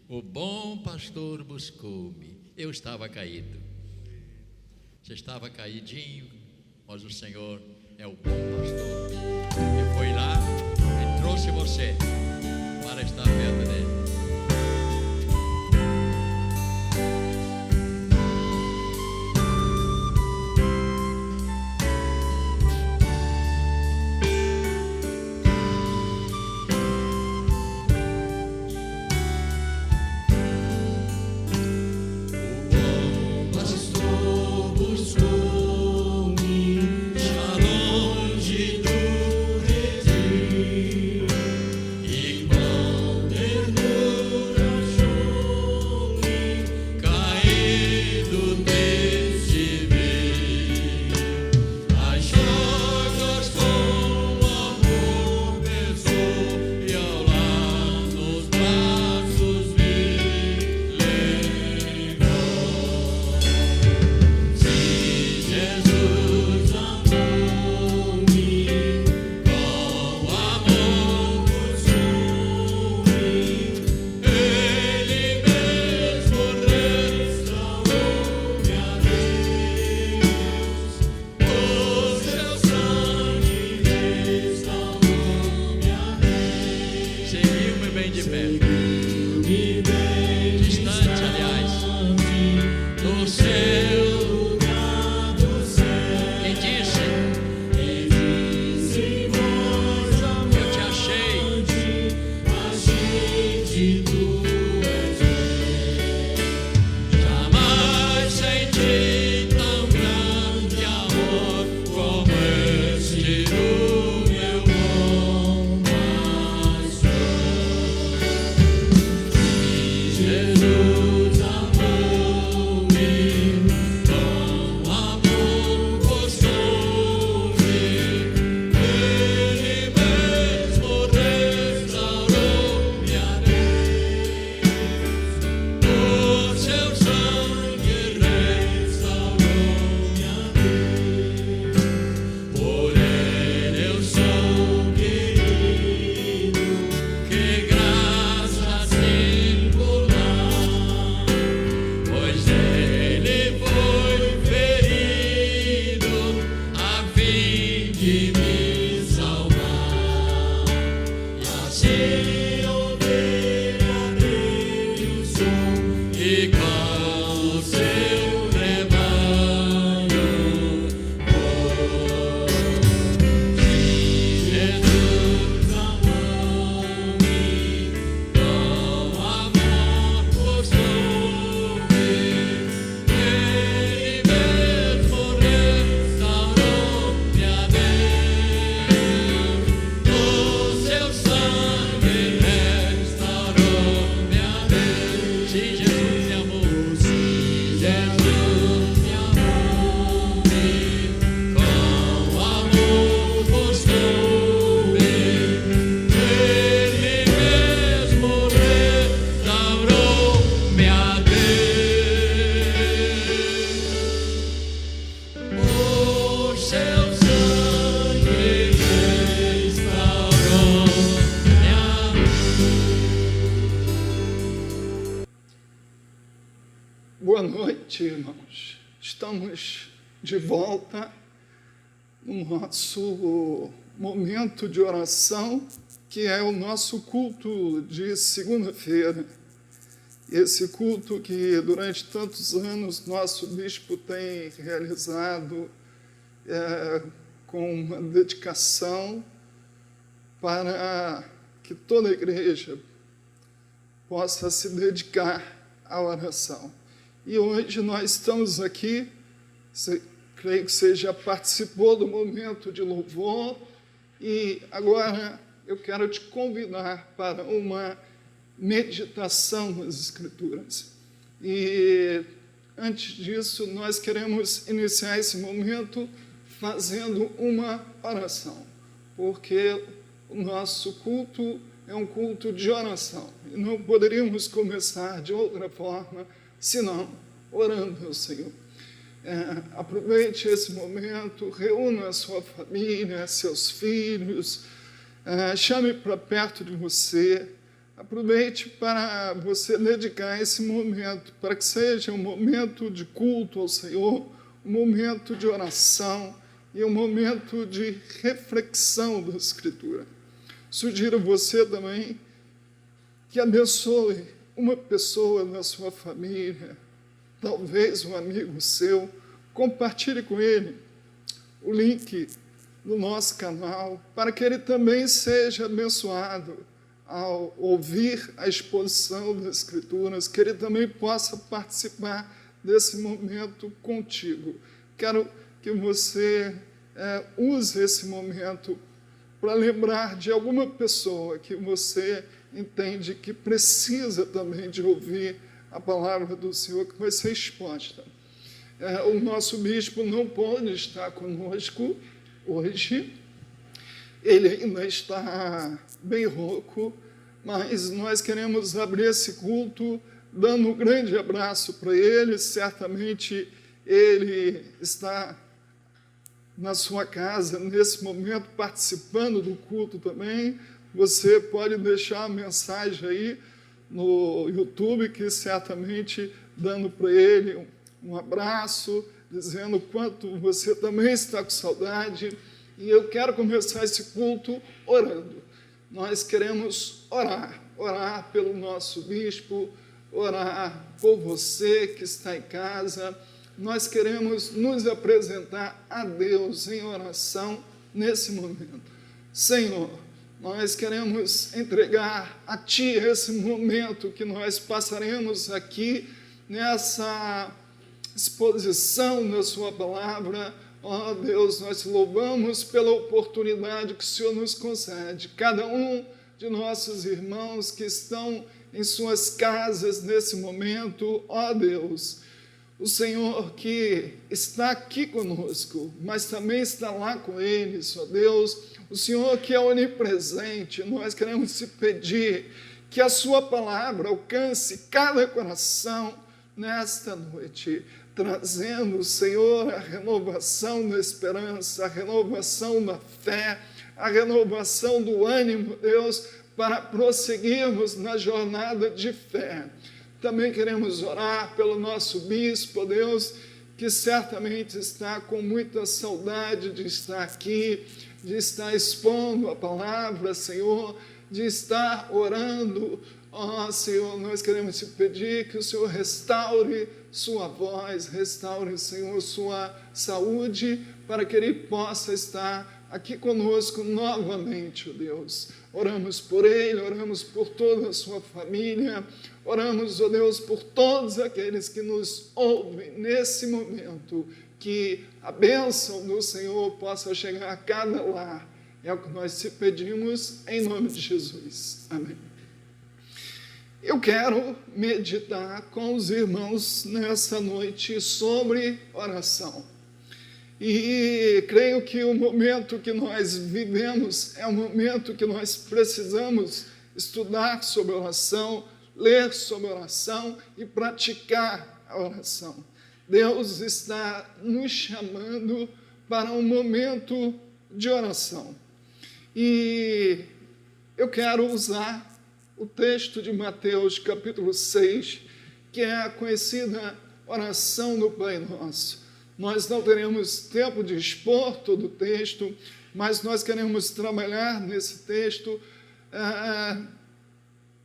O bom pastor buscou-me. Eu estava caído. Você estava caidinho, mas o Senhor é o bom pastor. E foi lá e trouxe você para estar perto dele. Boa noite, irmãos. Estamos de volta no nosso momento de oração, que é o nosso culto de segunda-feira. Esse culto que durante tantos anos nosso bispo tem realizado com uma dedicação para que toda a igreja possa se dedicar à oração. E hoje nós estamos aqui, creio que você já participou do momento de louvor, e agora eu quero te convidar para uma meditação nas Escrituras. E antes disso, nós queremos iniciar esse momento fazendo uma oração, porque o nosso culto é um culto de oração, e não poderíamos começar de outra forma senão orando ao Senhor. Aproveite esse momento, reúna a sua família, seus filhos, chame para perto de você, aproveite para você dedicar esse momento, para que seja um momento de culto ao Senhor, um momento de oração e um momento de reflexão da Escritura. Sugiro você também que abençoe uma pessoa na sua família, talvez um amigo seu, compartilhe com ele o link do nosso canal, para que ele também seja abençoado ao ouvir a exposição das Escrituras, que ele também possa participar desse momento contigo. Quero que você use esse momento para lembrar de alguma pessoa que você entende que precisa também de ouvir a palavra do Senhor, que vai ser exposta. O nosso bispo não pode estar conosco hoje, ele ainda está bem rouco, mas nós queremos abrir esse culto dando um grande abraço para ele. Certamente ele está na sua casa, nesse momento, participando do culto também. Você pode deixar a mensagem aí no YouTube, que certamente dando para ele um abraço, dizendo o quanto você também está com saudade. E eu quero começar esse culto orando. Nós queremos orar pelo nosso bispo, orar por você que está em casa. Nós queremos nos apresentar a Deus em oração nesse momento. Senhor, nós queremos entregar a Ti esse momento que nós passaremos aqui nessa exposição da Sua palavra. Ó Deus, nós te louvamos pela oportunidade que o Senhor nos concede. Cada um de nossos irmãos que estão em suas casas nesse momento, ó Deus, o Senhor que está aqui conosco, mas também está lá com eles, ó Deus, o Senhor que é onipresente. Nós queremos te pedir que a sua palavra alcance cada coração nesta noite, trazendo, Senhor, a renovação da esperança, a renovação da fé, a renovação do ânimo, Deus, para prosseguirmos na jornada de fé. Também queremos orar pelo nosso bispo, Deus, que certamente está com muita saudade de estar aqui, de estar expondo a palavra, Senhor, de estar orando. Ó Senhor, nós queremos te pedir que o Senhor restaure sua voz, restaure, Senhor, sua saúde, para que ele possa estar aqui conosco novamente, ó Deus. Oramos por ele, oramos por toda a sua família, oramos, ó Deus, por todos aqueles que nos ouvem nesse momento, que a bênção do Senhor possa chegar a cada lar. É o que nós te pedimos em nome de Jesus. Amém. Eu quero meditar com os irmãos nessa noite sobre oração. E creio que o momento que nós vivemos é um momento que nós precisamos estudar sobre oração, ler sobre oração e praticar a oração. Deus está nos chamando para um momento de oração. E eu quero usar o texto de Mateus, capítulo 6, que é a conhecida oração do Pai Nosso. Nós não teremos tempo de expor todo o texto, mas nós queremos trabalhar nesse texto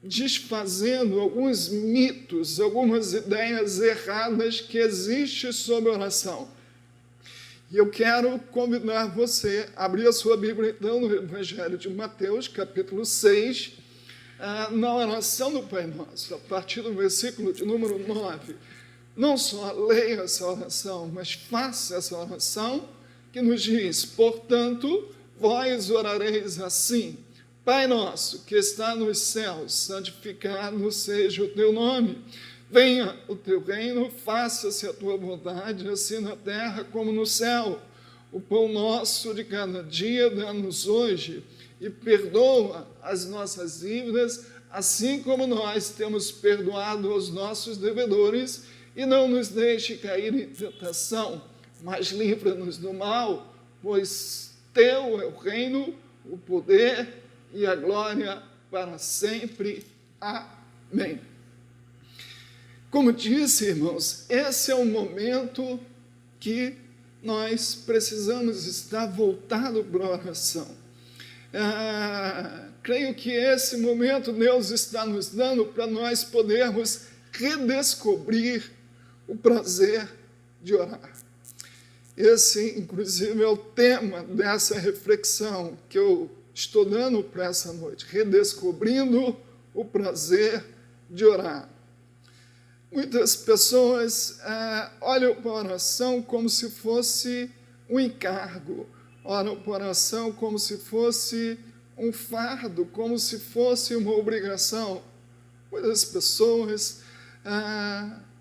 desfazendo alguns mitos, algumas ideias erradas que existem sobre oração. E eu quero convidar você a abrir a sua Bíblia, então, no Evangelho de Mateus, capítulo 6, na oração do Pai Nosso, a partir do versículo de número 9. Não só leia essa oração, mas faça essa oração que nos diz: portanto, vós orareis assim: Pai nosso que está nos céus, santificado seja o teu nome. Venha o teu reino, faça-se a tua vontade, assim na terra como no céu. O pão nosso de cada dia dá-nos hoje, e perdoa as nossas dívidas, assim como nós temos perdoado aos nossos devedores, e não nos deixe cair em tentação, mas livra-nos do mal, pois teu é o reino, o poder e a glória para sempre. Amém. Como disse, irmãos, esse é o momento que nós precisamos estar voltados para a oração. Creio que esse momento Deus está nos dando para nós podermos redescobrir o prazer de orar. Esse, inclusive, é o tema dessa reflexão que eu estou dando para essa noite, redescobrindo o prazer de orar. Muitas pessoas olham para a oração como se fosse um encargo, olham para a oração como se fosse um fardo, como se fosse uma obrigação. Muitas pessoas,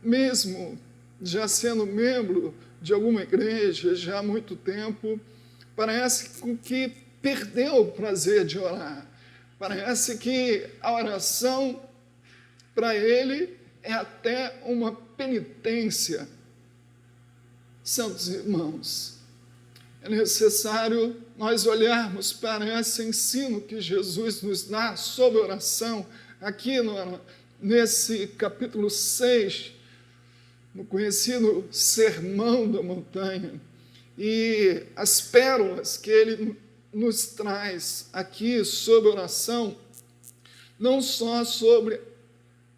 mesmo já sendo membro de alguma igreja já há muito tempo, parece que perdeu o prazer de orar. Parece que a oração, para ele, é até uma penitência. Santos irmãos, é necessário nós olharmos para esse ensino que Jesus nos dá sobre oração, aqui nesse capítulo 6, no conhecido Sermão da Montanha, e as pérolas que ele nos traz aqui sobre oração, não só sobre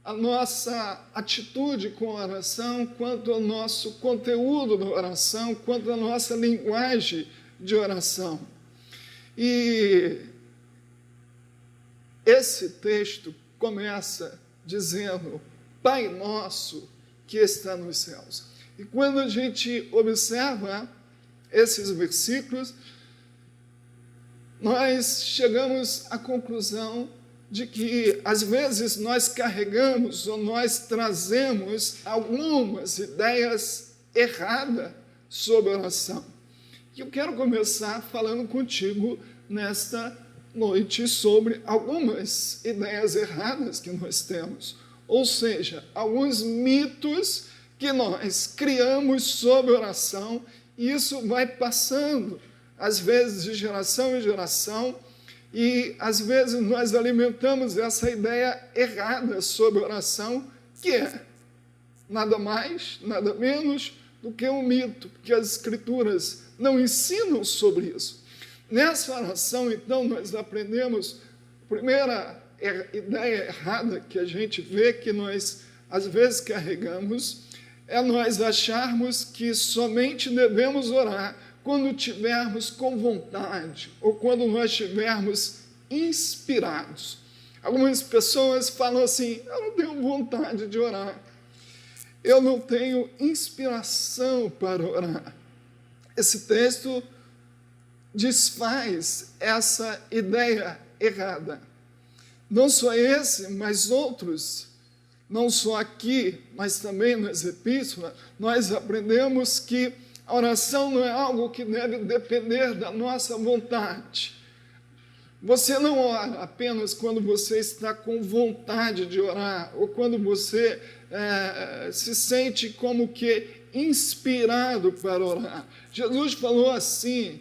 a nossa atitude com a oração, quanto ao nosso conteúdo da oração, quanto à nossa linguagem de oração. E esse texto começa dizendo: Pai nosso que está nos céus. E quando a gente observa esses versículos, nós chegamos à conclusão de que, às vezes, nós carregamos ou nós trazemos algumas ideias erradas sobre a oração. E eu quero começar falando contigo nesta noite sobre algumas ideias erradas que nós temos. Ou seja, alguns mitos que nós criamos sobre oração, e isso vai passando, às vezes, de geração em geração, e às vezes nós alimentamos essa ideia errada sobre oração, que é nada mais, nada menos do que um mito, porque as Escrituras não ensinam sobre isso. Nessa oração, então, nós aprendemos a primeira ideia errada que a gente vê, que nós às vezes carregamos, é nós acharmos que somente devemos orar quando tivermos com vontade ou quando nós estivermos inspirados. Algumas pessoas falam assim: eu não tenho vontade de orar, eu não tenho inspiração para orar. Esse texto desfaz essa ideia errada. Não só esse, mas outros, não só aqui, mas também nas epístolas, nós aprendemos que a oração não é algo que deve depender da nossa vontade. Você não ora apenas quando você está com vontade de orar, ou quando você se sente como que inspirado para orar. Jesus falou assim: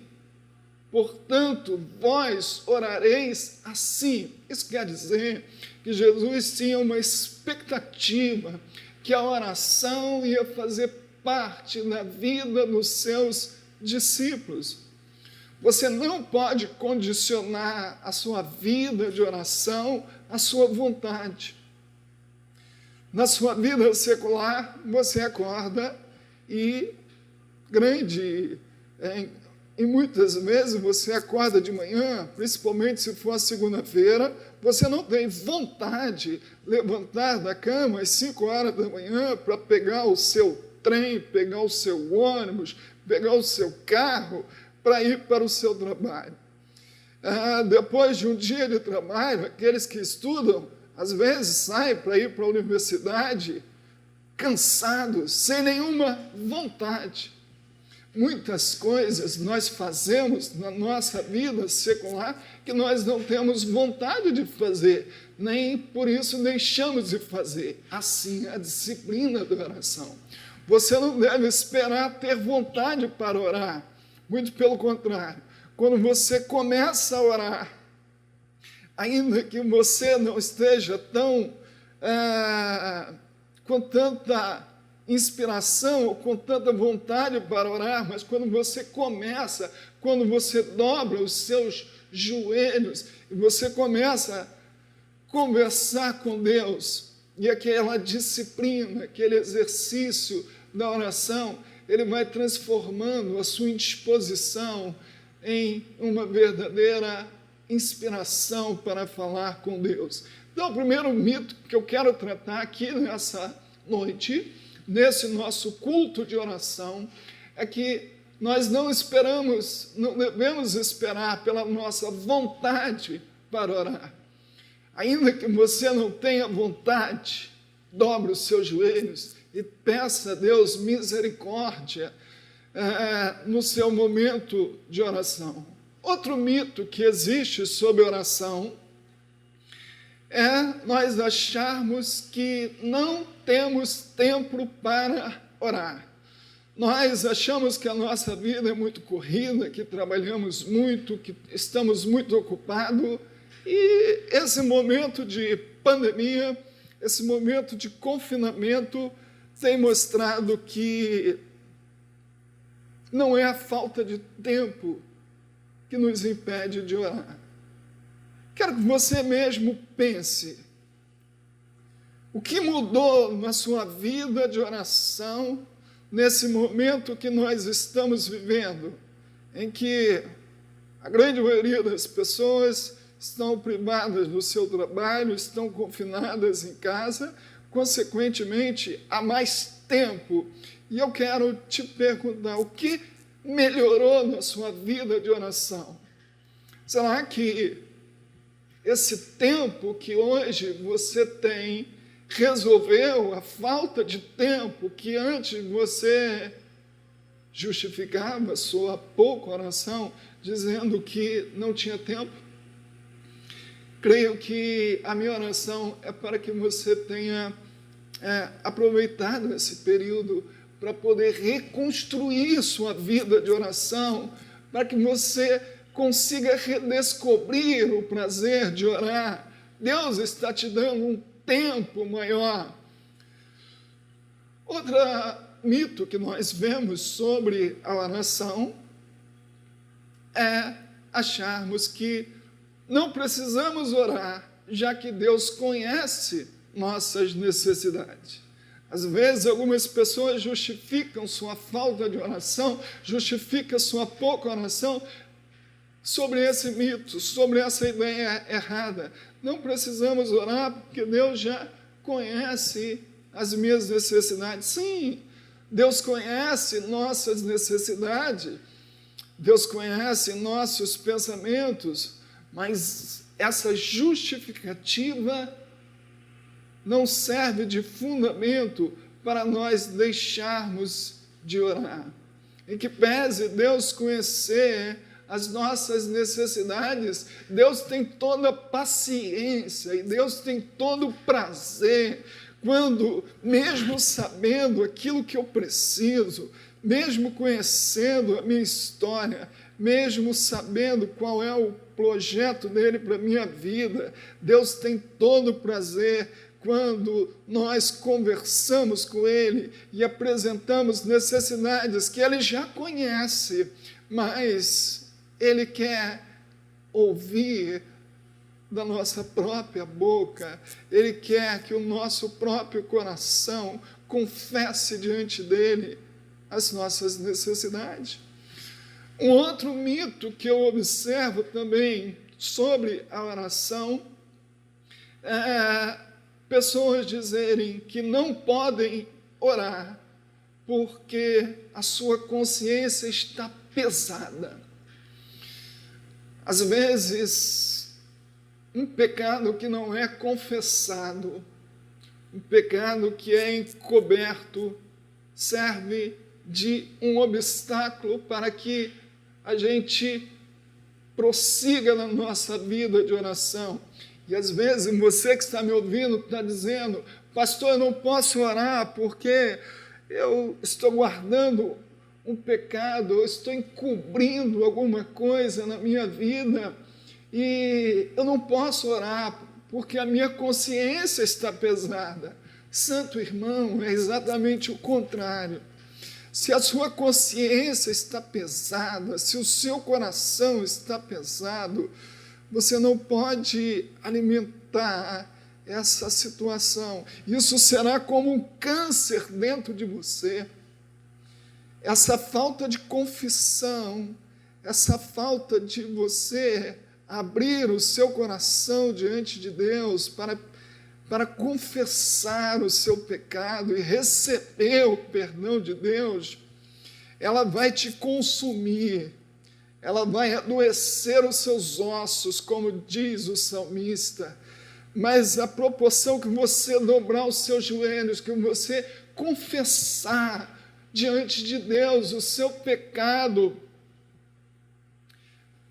portanto, vós orareis assim. Isso quer dizer que Jesus tinha uma expectativa que a oração ia fazer parte da vida dos seus discípulos. Você não pode condicionar a sua vida de oração à sua vontade. Na sua vida secular, você acorda e e muitas vezes você acorda de manhã, principalmente se for a segunda-feira, você não tem vontade de levantar da cama às 5 horas da manhã para pegar o seu trem, pegar o seu ônibus, pegar o seu carro para ir para o seu trabalho. Depois de um dia de trabalho, aqueles que estudam, às vezes saem para ir para a universidade cansados, sem nenhuma vontade. Muitas coisas nós fazemos na nossa vida secular que nós não temos vontade de fazer, nem por isso deixamos de fazer. Assim, a disciplina da oração. Você não deve esperar ter vontade para orar. Muito pelo contrário. Quando você começa a orar, ainda que você não esteja tão com tanta inspiração ou com tanta vontade para orar, mas quando você começa, quando você dobra os seus joelhos e você começa a conversar com Deus, e aquela disciplina, aquele exercício da oração, ele vai transformando a sua indisposição em uma verdadeira inspiração para falar com Deus. Então, o primeiro mito que eu quero tratar aqui nessa noite, nesse nosso culto de oração, é que nós não devemos esperar pela nossa vontade para orar. Ainda que você não tenha vontade, dobre os seus joelhos e peça a Deus misericórdia no seu momento de oração. Outro mito que existe sobre oração é nós acharmos que não temos tempo para orar. Nós achamos que a nossa vida é muito corrida, que trabalhamos muito, que estamos muito ocupados, e esse momento de pandemia, esse momento de confinamento tem mostrado que não é a falta de tempo que nos impede de orar. Quero que você mesmo pense, o que mudou na sua vida de oração nesse momento que nós estamos vivendo, em que a grande maioria das pessoas estão privadas do seu trabalho, estão confinadas em casa, consequentemente, há mais tempo. E eu quero te perguntar, o que melhorou na sua vida de oração? Será que esse tempo que hoje você tem resolveu a falta de tempo que antes você justificava sua pouca oração, dizendo que não tinha tempo? Creio que a minha oração é para que você tenha aproveitado esse período para poder reconstruir sua vida de oração, para que você consiga redescobrir o prazer de orar. Deus está te dando um tempo maior. Outro mito que nós vemos sobre a oração é acharmos que não precisamos orar, já que Deus conhece nossas necessidades. Às vezes, algumas pessoas justificam sua falta de oração, justificam sua pouca oração sobre esse mito, sobre essa ideia errada. Não precisamos orar porque Deus já conhece as minhas necessidades. Sim, Deus conhece nossas necessidades, Deus conhece nossos pensamentos, mas essa justificativa não serve de fundamento para nós deixarmos de orar. Em que pese Deus conhecer as nossas necessidades, Deus tem toda a paciência e Deus tem todo o prazer quando, mesmo sabendo aquilo que eu preciso, mesmo conhecendo a minha história, mesmo sabendo qual é o projeto dele para a minha vida, Deus tem todo o prazer quando nós conversamos com ele e apresentamos necessidades que ele já conhece, mas ele quer ouvir da nossa própria boca, ele quer que o nosso próprio coração confesse diante dele as nossas necessidades. Um outro mito que eu observo também sobre a oração é pessoas dizerem que não podem orar porque a sua consciência está pesada. Às vezes, um pecado que não é confessado, um pecado que é encoberto, serve de um obstáculo para que a gente prossiga na nossa vida de oração. E às vezes você que está me ouvindo está dizendo, pastor, eu não posso orar porque eu estou guardando um pecado, eu estou encobrindo alguma coisa na minha vida. e eu não posso orar porque a minha consciência está pesada. Santo irmão, é exatamente o contrário. Se a sua consciência está pesada, se o seu coração está pesado, você não pode alimentar essa situação. Isso será como um câncer dentro de você. Essa falta de confissão, essa falta de você abrir o seu coração diante de Deus para confessar o seu pecado e receber o perdão de Deus, ela vai te consumir, ela vai adoecer os seus ossos, como diz o salmista. Mas a proporção que você dobrar os seus joelhos, que você confessar diante de Deus o seu pecado,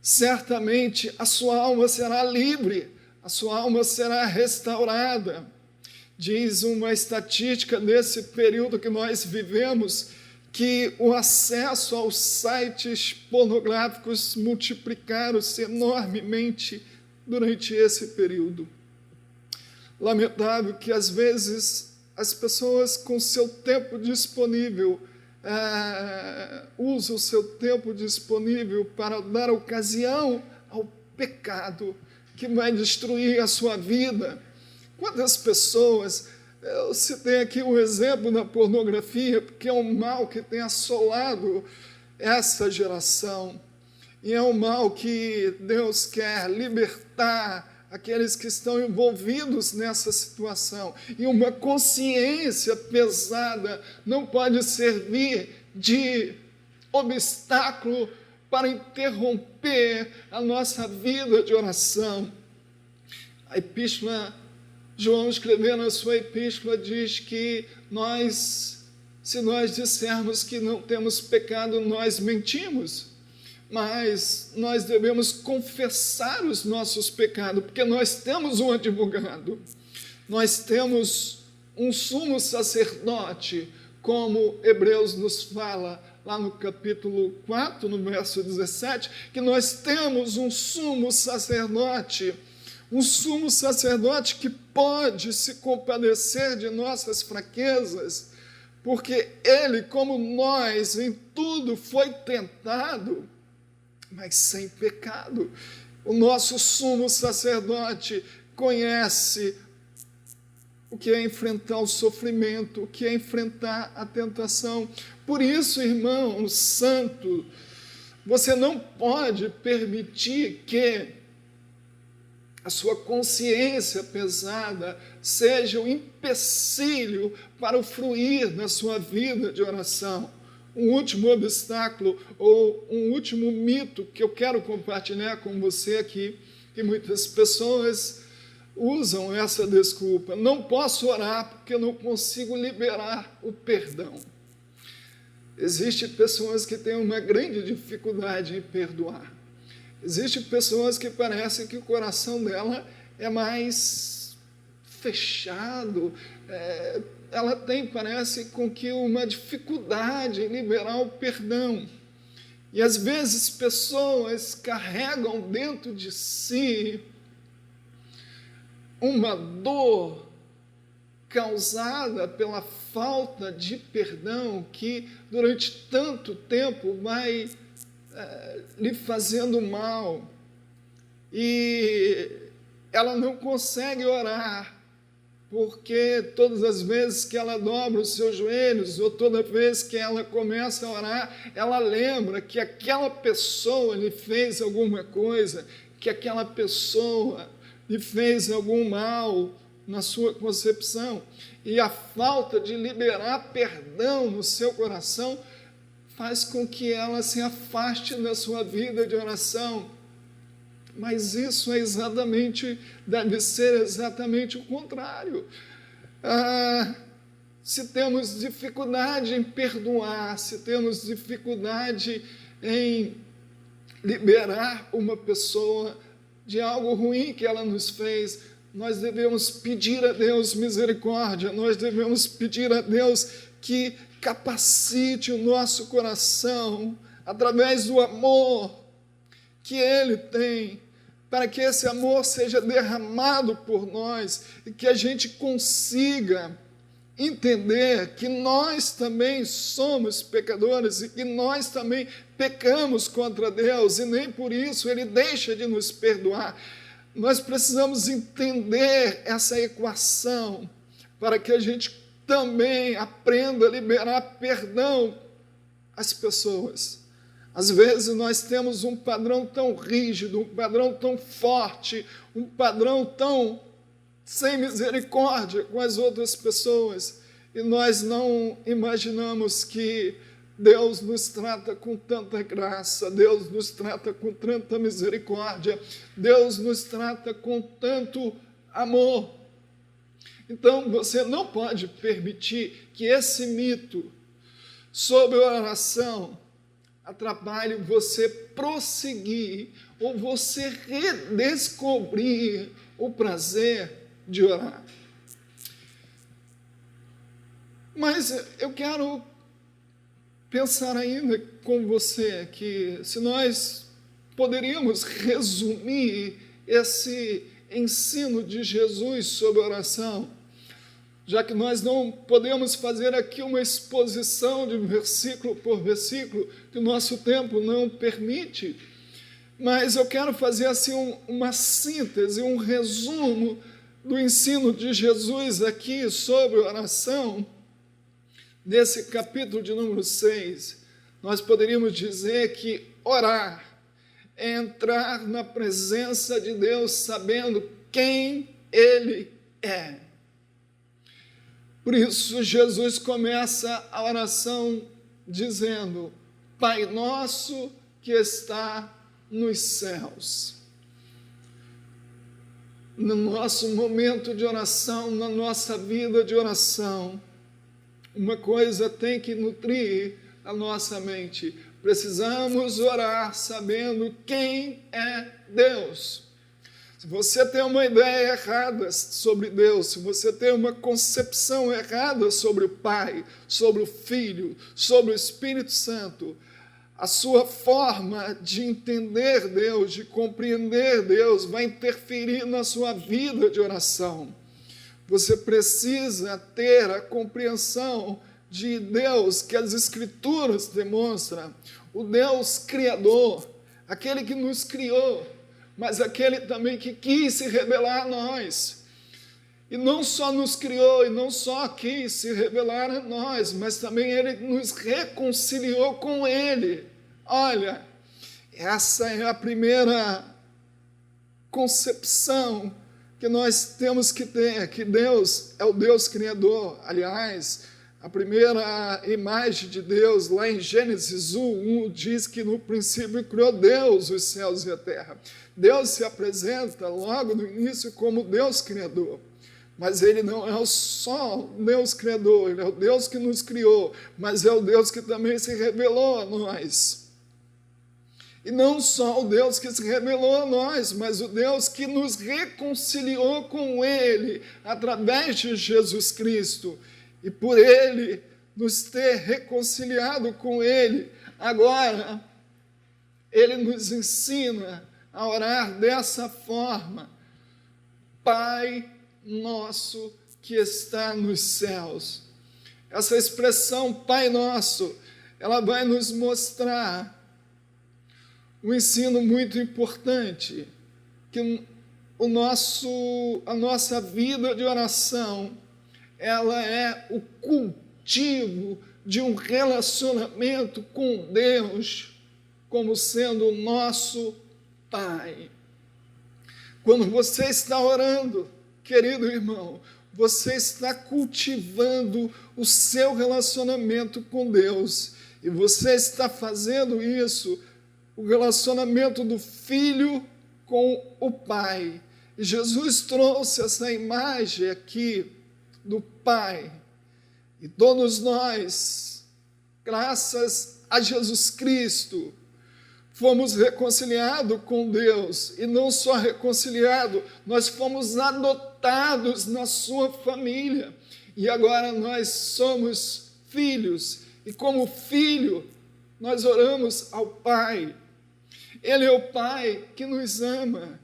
certamente a sua alma será livre, a sua alma será restaurada. Diz uma estatística desse período que nós vivemos, que o acesso aos sites pornográficos multiplicaram-se enormemente durante esse período. Lamentável que, às vezes, as pessoas, com seu tempo disponível, usam o seu tempo disponível para dar ocasião ao pecado que vai destruir a sua vida. Quantas pessoas, eu citei aqui um exemplo da pornografia, porque é um mal que tem assolado essa geração, e é um mal que Deus quer libertar aqueles que estão envolvidos nessa situação. E uma consciência pesada não pode servir de obstáculo para interromper a nossa vida de oração. A epístola, João escrevendo a sua epístola, diz que se nós dissermos que não temos pecado, nós mentimos. Mas nós devemos confessar os nossos pecados, porque nós temos um advogado, nós temos um sumo sacerdote, como Hebreus nos fala, lá no capítulo 4, no verso 17, que nós temos um sumo sacerdote que pode se compadecer de nossas fraquezas, porque ele, como nós, em tudo foi tentado, mas sem pecado. O nosso sumo sacerdote conhece o que é enfrentar o sofrimento, o que é enfrentar a tentação. Por isso, irmão santo, você não pode permitir que a sua consciência pesada seja um empecilho para o fruir na sua vida de oração. Um último obstáculo ou um último mito que eu quero compartilhar com você aqui, que muitas pessoas usam essa desculpa. Não posso orar porque eu não consigo liberar o perdão. Existem pessoas que têm uma grande dificuldade em perdoar. Existem pessoas que parecem que o coração dela é mais fechado, ela tem, parece, com que uma dificuldade em liberar o perdão. E às vezes pessoas carregam dentro de si uma dor causada pela falta de perdão que durante tanto tempo vai lhe fazendo mal. E ela não consegue orar, porque todas as vezes que ela dobra os seus joelhos, ou toda vez que ela começa a orar, ela lembra que aquela pessoa lhe fez alguma coisa, que aquela pessoa lhe fez algum mal na sua concepção. E a falta de liberar perdão no seu coração faz com que ela se afaste da sua vida de oração. Mas isso deve ser exatamente o contrário. Se temos dificuldade em perdoar, se temos dificuldade em liberar uma pessoa de algo ruim que ela nos fez, nós devemos pedir a Deus misericórdia, nós devemos pedir a Deus que capacite o nosso coração, através do amor que Ele tem, para que esse amor seja derramado por nós e que a gente consiga entender que nós também somos pecadores e que nós também pecamos contra Deus e nem por isso Ele deixa de nos perdoar. Nós precisamos entender essa equação para que a gente também aprenda a liberar perdão às pessoas. Às vezes nós temos um padrão tão rígido, um padrão tão forte, um padrão tão sem misericórdia com as outras pessoas, e nós não imaginamos que Deus nos trata com tanta graça, Deus nos trata com tanta misericórdia, Deus nos trata com tanto amor. Então, você não pode permitir que esse mito sobre a oração atrapalhe você prosseguir ou você redescobrir o prazer de orar. Mas eu quero pensar ainda com você que se nós poderíamos resumir esse ensino de Jesus sobre oração, já que nós não podemos fazer aqui uma exposição de versículo por versículo, que o nosso tempo não permite, mas eu quero fazer assim uma síntese, um resumo do ensino de Jesus aqui sobre oração. Nesse capítulo de número 6, nós poderíamos dizer que orar é entrar na presença de Deus sabendo quem Ele é. Por isso, Jesus começa a oração dizendo: Pai nosso que está nos céus. No nosso momento de oração, na nossa vida de oração, uma coisa tem que nutrir a nossa mente. Precisamos orar sabendo quem é Deus. Se você tem uma ideia errada sobre Deus, se você tem uma concepção errada sobre o Pai, sobre o Filho, sobre o Espírito Santo, a sua forma de entender Deus, de compreender Deus, vai interferir na sua vida de oração. Você precisa ter a compreensão de Deus que as Escrituras demonstram, o Deus Criador, aquele que nos criou, mas aquele também que quis se revelar a nós. E não só nos criou, e não só quis se revelar a nós, mas também Ele nos reconciliou com Ele. Olha, essa é a primeira concepção que nós temos que ter, que Deus é o Deus Criador. Aliás, a primeira imagem de Deus, lá em Gênesis 1, diz que no princípio criou Deus os céus e a terra. Deus se apresenta logo no início como Deus Criador. Mas Ele não é só o Deus Criador, Ele é o Deus que nos criou, mas é o Deus que também se revelou a nós. E não só o Deus que se revelou a nós, mas o Deus que nos reconciliou com Ele através de Jesus Cristo. E por Ele nos ter reconciliado com Ele, agora Ele nos ensina a orar dessa forma: Pai nosso que está nos céus. Essa expressão Pai nosso, ela vai nos mostrar um ensino muito importante, que a nossa vida de oração, ela é o cultivo de um relacionamento com Deus, como sendo o nosso Pai. Quando você está orando, querido irmão, você está cultivando o seu relacionamento com Deus, e você está fazendo isso, o relacionamento do filho com o Pai. E Jesus trouxe essa imagem aqui do Pai. E todos nós, graças a Jesus Cristo, fomos reconciliados com Deus. E não só reconciliados, nós fomos adotados na sua família. E agora nós somos filhos. E como filho, nós oramos ao Pai. Ele é o Pai que nos ama.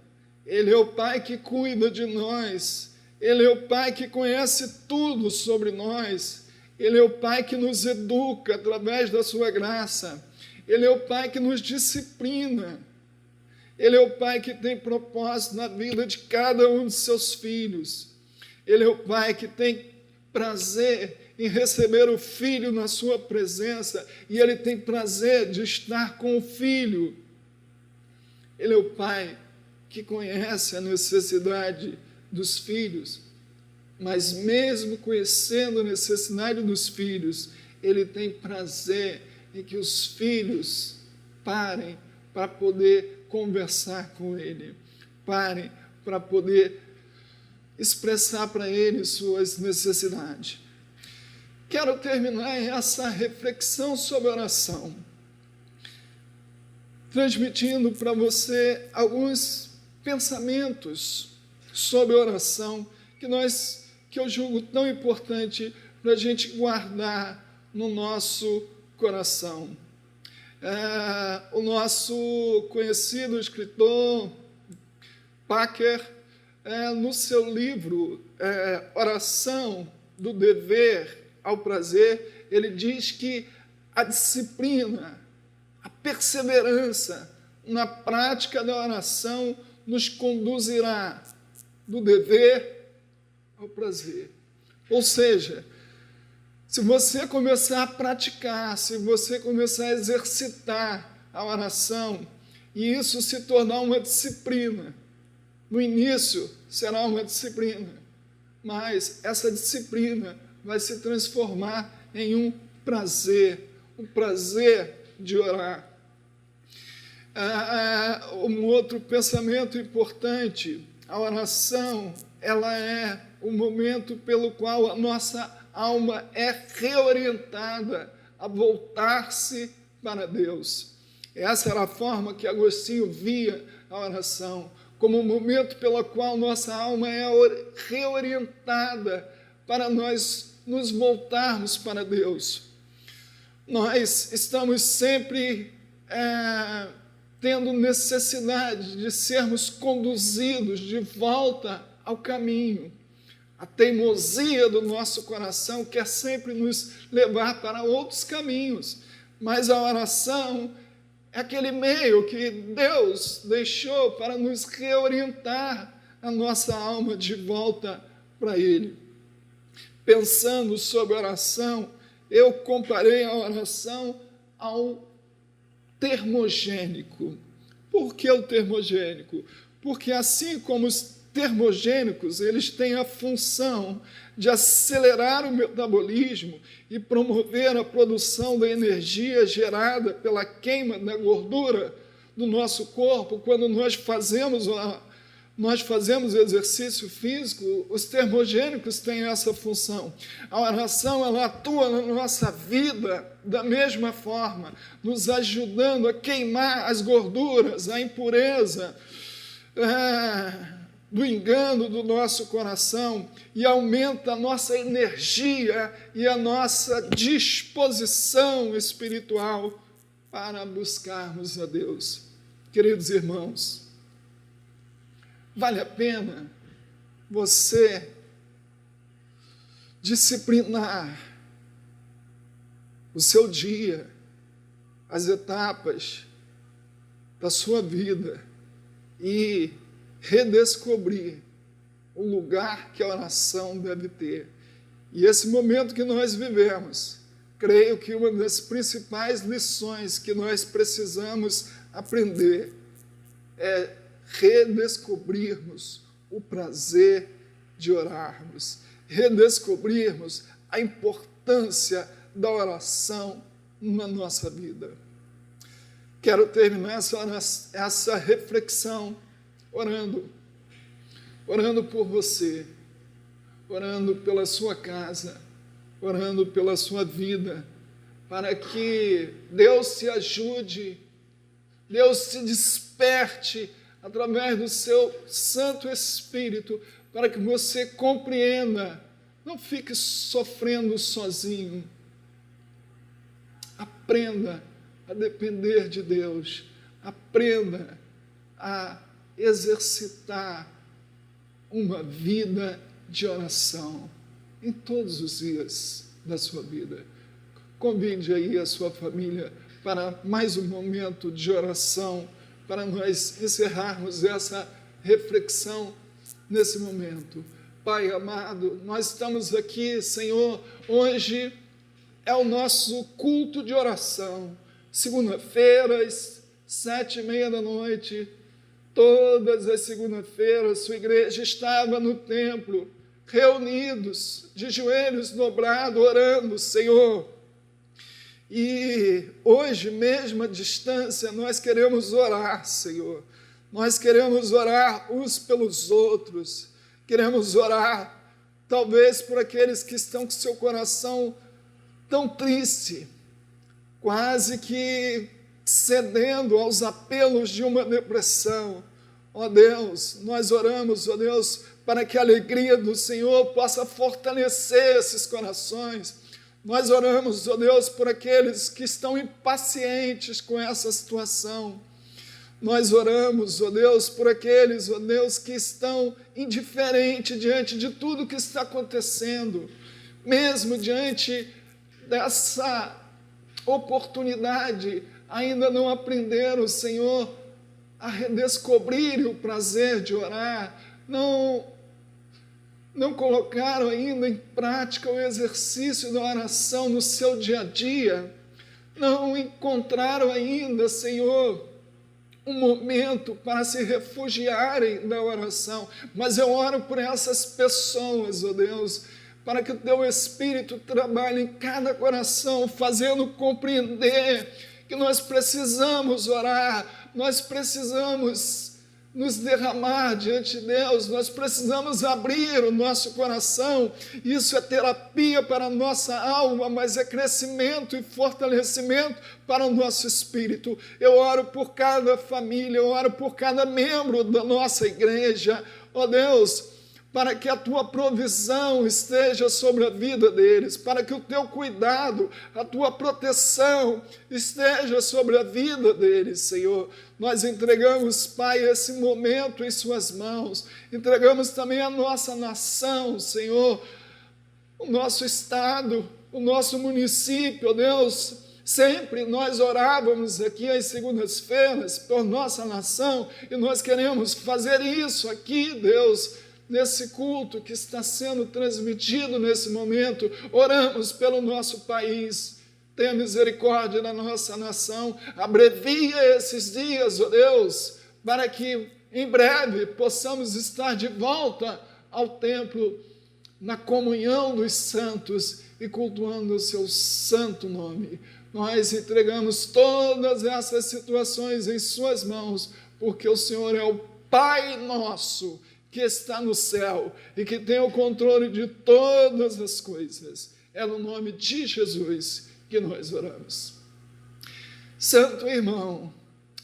Ele é o Pai que cuida de nós, Ele é o Pai que conhece tudo sobre nós, Ele é o Pai que nos educa através da sua graça, Ele é o Pai que nos disciplina, Ele é o Pai que tem propósito na vida de cada um de seus filhos, Ele é o Pai que tem prazer em receber o filho na sua presença, e Ele tem prazer de estar com o filho. Ele é o Pai que conhece a necessidade dos filhos, mas mesmo conhecendo a necessidade dos filhos, Ele tem prazer em que os filhos parem para poder conversar com Ele, parem para poder expressar para Ele suas necessidades. Quero terminar essa reflexão sobre oração, transmitindo para você alguns pensamentos sobre oração que eu julgo tão importante para a gente guardar no nosso coração. O nosso conhecido escritor Packer, no seu livro Oração do Dever ao Prazer, ele diz que a disciplina, a perseverança na prática da oração nos conduzirá do dever ao prazer. Ou seja, se você começar a praticar, se você começar a exercitar a oração, e isso se tornar uma disciplina, no início será uma disciplina, mas essa disciplina vai se transformar em um prazer de orar. Um outro pensamento importante, a oração, ela é o momento pelo qual a nossa alma é reorientada a voltar-se para Deus. Essa era a forma que Agostinho via a oração, como um momento pelo qual nossa alma é reorientada para nós nos voltarmos para Deus. Nós estamos sempre tendo necessidade de sermos conduzidos de volta ao caminho. A teimosia do nosso coração quer sempre nos levar para outros caminhos, mas a oração é aquele meio que Deus deixou para nos reorientar a nossa alma de volta para Ele. Pensando sobre a oração, eu comparei a oração ao termogênico. Por que o termogênico? Porque assim como os termogênicos, eles têm a função de acelerar o metabolismo e promover a produção da energia gerada pela queima da gordura do nosso corpo, quando nós fazemos exercício físico, os termogênicos têm essa função. A oração, ela atua na nossa vida da mesma forma, nos ajudando a queimar as gorduras, a impureza do engano do nosso coração, e aumenta a nossa energia e a nossa disposição espiritual para buscarmos a Deus. Queridos irmãos, vale a pena você disciplinar o seu dia, as etapas da sua vida e redescobrir o lugar que a oração deve ter. E esse momento que nós vivemos, creio que uma das principais lições que nós precisamos aprender é redescobrirmos o prazer de orarmos, redescobrirmos a importância da oração na nossa vida. Quero terminar essa reflexão orando por você, orando pela sua casa, orando pela sua vida, para que Deus te ajude, Deus te desperte através do seu Santo Espírito, para que você compreenda, não fique sofrendo sozinho. Aprenda a depender de Deus, aprenda a exercitar uma vida de oração em todos os dias da sua vida. Convide aí a sua família para mais um momento de oração, para nós encerrarmos essa reflexão nesse momento. Pai amado, nós estamos aqui, Senhor, hoje é o nosso culto de oração, segunda-feiras, 19h30, todas as segundas-feiras, sua igreja estava no templo, reunidos, de joelhos dobrados, orando, Senhor. E hoje, mesmo à distância, nós queremos orar, Senhor. Nós queremos orar uns pelos outros. Queremos orar, talvez, por aqueles que estão com seu coração tão triste, quase que cedendo aos apelos de uma depressão. Ó Deus, nós oramos, ó Deus, para que a alegria do Senhor possa fortalecer esses corações. Nós oramos, ó Deus, por aqueles que estão impacientes com essa situação. Nós oramos, ó Deus, por aqueles, ó Deus, que estão indiferentes diante de tudo que está acontecendo, mesmo diante dessa oportunidade, ainda não aprenderam, Senhor, a redescobrir o prazer de orar, não colocaram ainda em prática o exercício da oração no seu dia a dia, não encontraram ainda, Senhor, um momento para se refugiarem da oração. Mas eu oro por essas pessoas, ó Deus, para que o Teu Espírito trabalhe em cada coração, fazendo compreender que nós precisamos orar, nós precisamos nos derramar diante de Deus, nós precisamos abrir o nosso coração. Isso é terapia para a nossa alma, mas é crescimento e fortalecimento para o nosso espírito. Eu oro por cada família, eu oro por cada membro da nossa igreja, ó Deus, para que a Tua provisão esteja sobre a vida deles, para que o Teu cuidado, a Tua proteção esteja sobre a vida deles, Senhor. Nós entregamos, Pai, esse momento em Suas mãos, entregamos também a nossa nação, Senhor, o nosso estado, o nosso município, ó Deus. Sempre nós orávamos aqui às segundas-feiras por nossa nação, e nós queremos fazer isso aqui, Deus, nesse culto que está sendo transmitido nesse momento. Oramos pelo nosso país. Tenha misericórdia da nossa nação, abrevia esses dias, ó Deus, para que em breve possamos estar de volta ao templo, na comunhão dos santos e cultuando o Seu santo nome. Nós entregamos todas essas situações em Suas mãos, porque o Senhor é o Pai nosso, que está no céu e que tem o controle de todas as coisas. É no nome de Jesus que nós oramos. Santo irmão,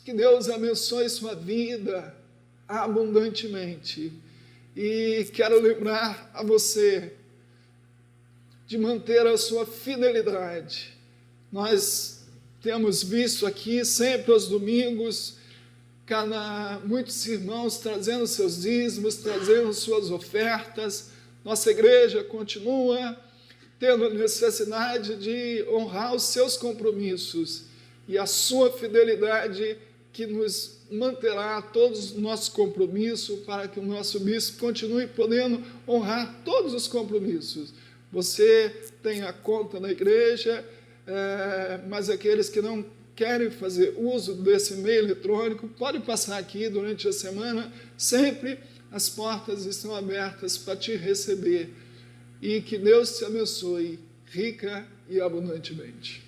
que Deus abençoe sua vida abundantemente. E quero lembrar a você de manter a sua fidelidade. Nós temos visto aqui sempre aos domingos muitos irmãos trazendo seus dízimos, trazendo suas ofertas. Nossa igreja continua tendo a necessidade de honrar os seus compromissos, e a sua fidelidade que nos manterá todos os nossos compromissos, para que o nosso bispo continue podendo honrar todos os compromissos. Você tem a conta da igreja, mas aqueles que não querem fazer uso desse meio eletrônico, pode passar aqui durante a semana, sempre as portas estão abertas para te receber. E que Deus te abençoe rica e abundantemente.